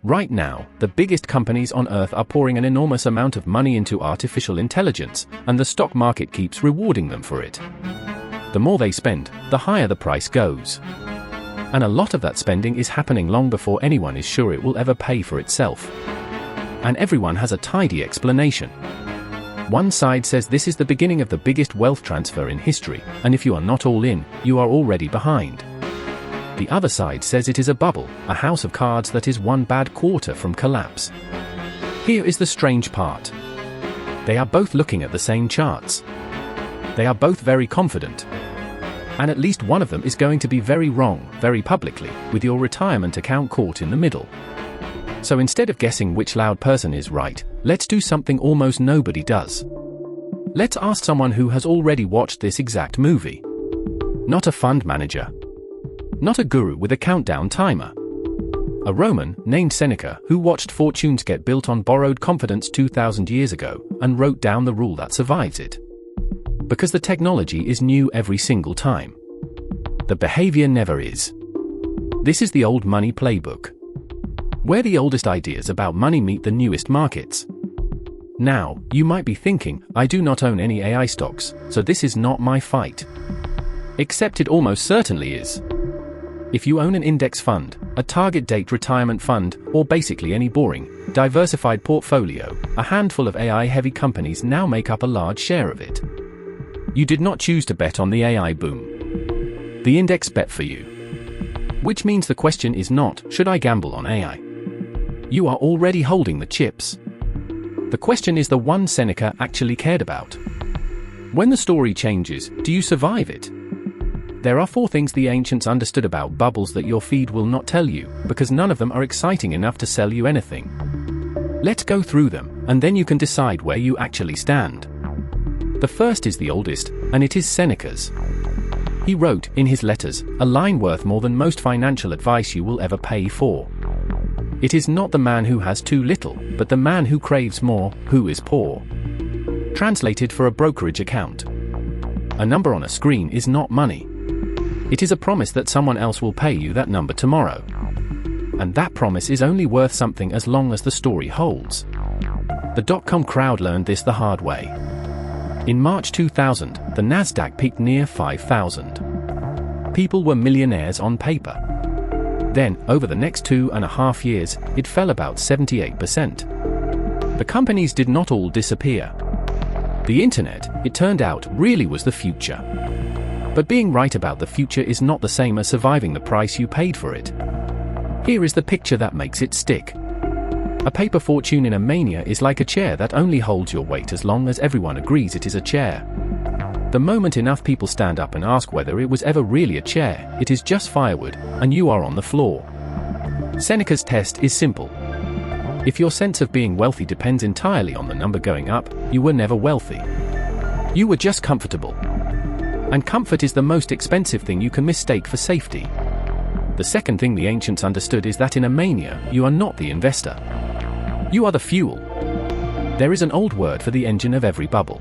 Right now, the biggest companies on Earth are pouring an enormous amount of money into artificial intelligence, and the stock market keeps rewarding them for it. The more they spend, the higher the price goes. And a lot of that spending is happening long before anyone is sure it will ever pay for itself. And everyone has a tidy explanation. One side says this is the beginning of the biggest wealth transfer in history, and if you are not all in, you are already behind. The other side says it is a bubble, a house of cards that is one bad quarter from collapse. Here is the strange part. They are both looking at the same charts. They are both very confident. And at least one of them is going to be very wrong, very publicly, with your retirement account caught in the middle. So instead of guessing which loud person is right, let's do something almost nobody does. Let's ask someone who has already watched this exact movie. Not a fund manager. Not a guru with a countdown timer. A Roman named Seneca who watched fortunes get built on borrowed confidence 2,000 years ago and wrote down the rule that survives it. Because the technology is new every single time. The behavior never is. This is the old money playbook. Where the oldest ideas about money meet the newest markets. Now, you might be thinking, I do not own any AI stocks, so this is not my fight. Except it almost certainly is. If you own an index fund, a target date retirement fund, or basically any boring, diversified portfolio, a handful of AI-heavy companies now make up a large share of it. You did not choose to bet on the AI boom. The index bet for you. Which means the question is not, should I gamble on AI? You are already holding the chips. The question is the one Seneca actually cared about. When the story changes, do you survive it? There are 4 things the ancients understood about bubbles that your feed will not tell you, because none of them are exciting enough to sell you anything. Let's go through them, and then you can decide where you actually stand. The first is the oldest, and it is Seneca's. He wrote, in his letters, a line worth more than most financial advice you will ever pay for. It is not the man who has too little, but the man who craves more, who is poor. Translated for a brokerage account. A number on a screen is not money. It is a promise that someone else will pay you that number tomorrow. And that promise is only worth something as long as the story holds. The dot-com crowd learned this the hard way. In March 2000, the Nasdaq peaked near 5,000. People were millionaires on paper. Then, over the next 2.5 years, it fell about 78%. The companies did not all disappear. The internet, it turned out, really was the future. But being right about the future is not the same as surviving the price you paid for it. Here is the picture that makes it stick. A paper fortune in a mania is like a chair that only holds your weight as long as everyone agrees it is a chair. The moment enough people stand up and ask whether it was ever really a chair, it is just firewood, and you are on the floor. Seneca's test is simple. If your sense of being wealthy depends entirely on the number going up, you were never wealthy. You were just comfortable. And comfort is the most expensive thing you can mistake for safety. The second thing the ancients understood is that in a mania, you are not the investor. You are the fuel. There is an old word for the engine of every bubble.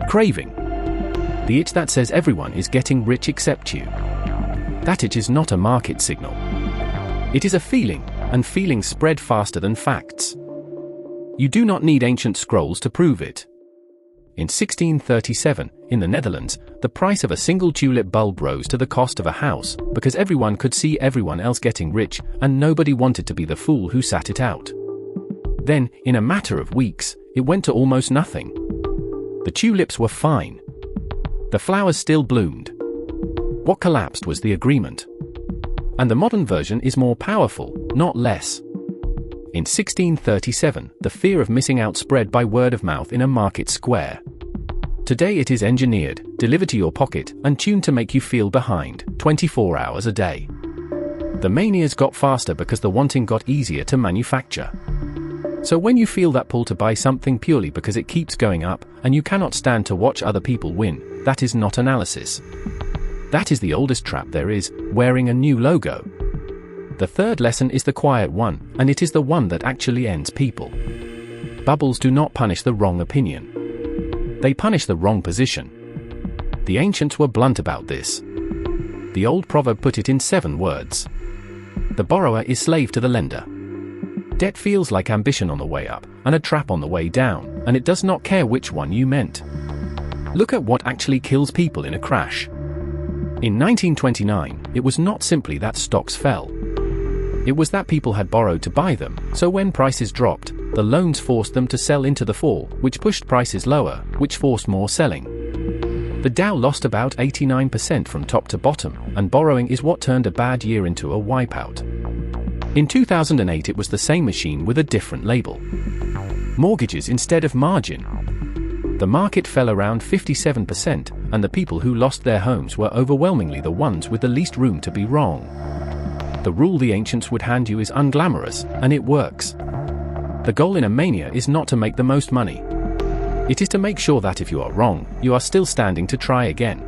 Craving. The itch that says everyone is getting rich except you. That itch is not a market signal. It is a feeling, and feelings spread faster than facts. You do not need ancient scrolls to prove it. In 1637, in the Netherlands, the price of a single tulip bulb rose to the cost of a house, because everyone could see everyone else getting rich, and nobody wanted to be the fool who sat it out. Then, in a matter of weeks, it went to almost nothing. The tulips were fine. The flowers still bloomed. What collapsed was the agreement. And the modern version is more powerful, not less. In 1637, the fear of missing out spread by word of mouth in a market square. Today it is engineered, delivered to your pocket, and tuned to make you feel behind, 24 hours a day. The manias got faster because the wanting got easier to manufacture. So when you feel that pull to buy something purely because it keeps going up, and you cannot stand to watch other people win, that is not analysis. That is the oldest trap there is, wearing a new logo. The third lesson is the quiet one, and it is the one that actually ends people. Bubbles do not punish the wrong opinion. They punish the wrong position. The ancients were blunt about this. The old proverb put it in 7 words. The borrower is slave to the lender. Debt feels like ambition on the way up, and a trap on the way down, and it does not care which one you meant. Look at what actually kills people in a crash. In 1929, it was not simply that stocks fell. It was that people had borrowed to buy them, so when prices dropped, the loans forced them to sell into the fall, which pushed prices lower, which forced more selling. The Dow lost about 89% from top to bottom, and borrowing is what turned a bad year into a wipeout. In 2008 it was the same machine with a different label. Mortgages instead of margin. The market fell around 57%, and the people who lost their homes were overwhelmingly the ones with the least room to be wrong. The rule the ancients would hand you is unglamorous, and it works. The goal in a mania is not to make the most money. It is to make sure that if you are wrong, you are still standing to try again.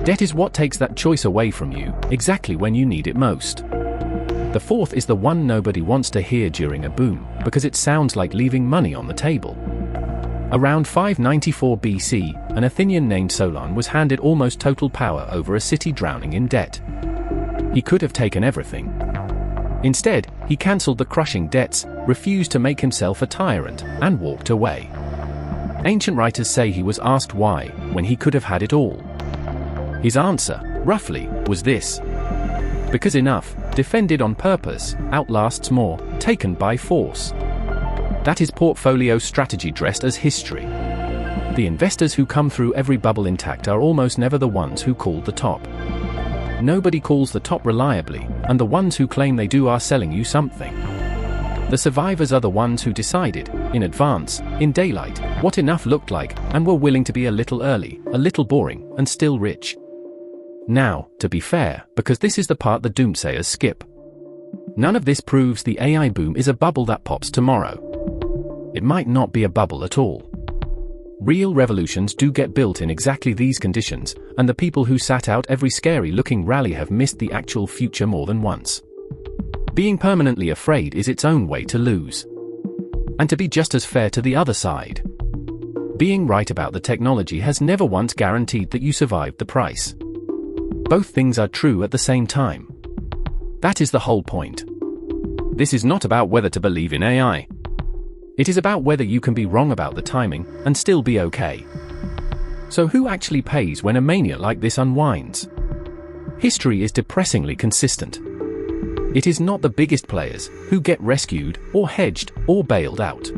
Debt is what takes that choice away from you, exactly when you need it most. The fourth is the one nobody wants to hear during a boom, because it sounds like leaving money on the table. Around 594 BC, an Athenian named Solon was handed almost total power over a city drowning in debt. He could have taken everything. Instead, he cancelled the crushing debts, refused to make himself a tyrant, and walked away. Ancient writers say he was asked why, when he could have had it all. His answer, roughly, was this: because enough, defended on purpose, outlasts more, taken by force. That is portfolio strategy dressed as history. The investors who come through every bubble intact are almost never the ones who called the top. Nobody calls the top reliably, and the ones who claim they do are selling you something. The survivors are the ones who decided, in advance, in daylight, what enough looked like, and were willing to be a little early, a little boring, and still rich. Now, to be fair, because this is the part the doomsayers skip. None of this proves the AI boom is a bubble that pops tomorrow. It might not be a bubble at all. Real revolutions do get built in exactly these conditions, and the people who sat out every scary-looking rally have missed the actual future more than once. Being permanently afraid is its own way to lose. And to be just as fair to the other side. Being right about the technology has never once guaranteed that you survived the price. Both things are true at the same time. That is the whole point. This is not about whether to believe in AI. It is about whether you can be wrong about the timing and still be okay. So who actually pays when a mania like this unwinds? History is depressingly consistent. It is not the biggest players who get rescued or hedged or bailed out.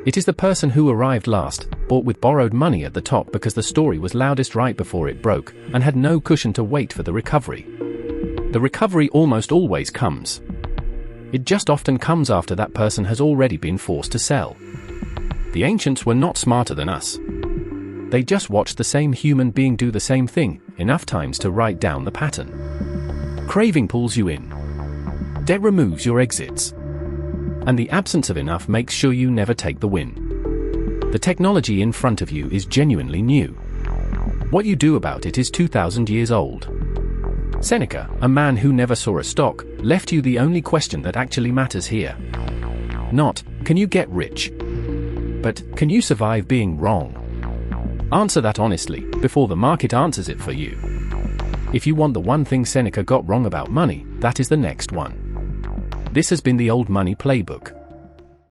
It is the person who arrived last, bought with borrowed money at the top because the story was loudest right before it broke, and had no cushion to wait for the recovery. The recovery almost always comes. It just often comes after that person has already been forced to sell. The ancients were not smarter than us. They just watched the same human being do the same thing enough times to write down the pattern. Craving pulls you in. Debt removes your exits. And the absence of enough makes sure you never take the win. The technology in front of you is genuinely new. What you do about it is 2,000 years old. Seneca, a man who never saw a stock, left you the only question that actually matters here. Not, can you get rich? But, can you survive being wrong? Answer that honestly, before the market answers it for you. If you want the one thing Seneca got wrong about money, that is the next one. This has been the Old Money Playbook.